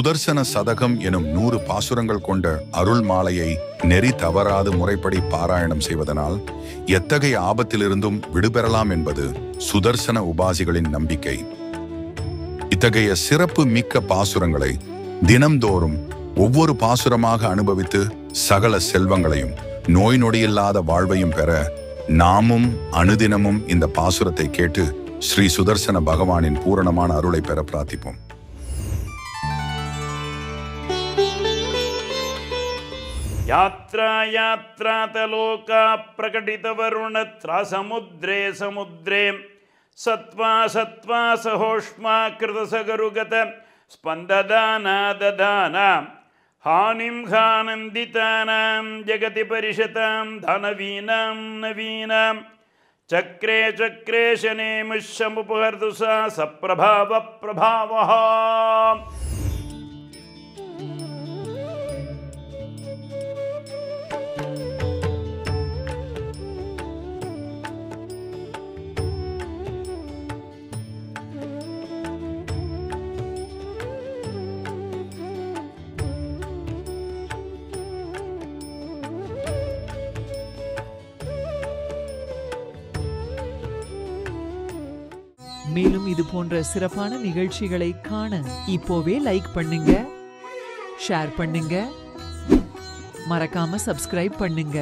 சுதர்சன சதகம் எனும் 100 பாசுரங்கள் கொண்ட அருள் மாலையை நெறி தவறாது முறைப்படி பாராயணம் செய்வதனால் எத்தகைய ஆபத்திலிருந்தும் விடுபெறலாம் என்பது சுதர்சன உபாசிகளின் நம்பிக்கை. இத்தகைய சிறப்பு மிக்க பாசுரங்களை தினம்தோறும் ஒவ்வொரு பாசுரமாக அனுபவித்து சகல செல்வங்களையும் நோய் நொடியில்லாத வாழ்வையும் பெற நாமும் அனுதினமும் இந்த பாசுரத்தை கேட்டு ஸ்ரீ சுதர்சன பகவானின் பூரணமான அருளை பெற பிரார்த்திப்போம். யாத்ரா யாத்ராதலோகா பிரகடித வருணத்ரா சமுத்ரே சமுத்ரே சத்வா சத்வா சஹோஷ்மா கிருதசகருகத ஸ்பந்ததானா ததானா ஹானிம் ஹானந்திதானாம் ஜகதி பரிஷதாம் தனவீனாம் நவீனாம் சக்ரே சக்ரே சனே முஷமுபஹர்து சா சப்ரபாவ பிரபாவஹா. மேலும் இது போன்ற சிறப்பான நிகழ்ச்சிகளை காண இப்போவே லைக் பண்ணுங்க, ஷேர் பண்ணுங்க, மறக்காம சப்ஸ்கிரைப் பண்ணுங்க.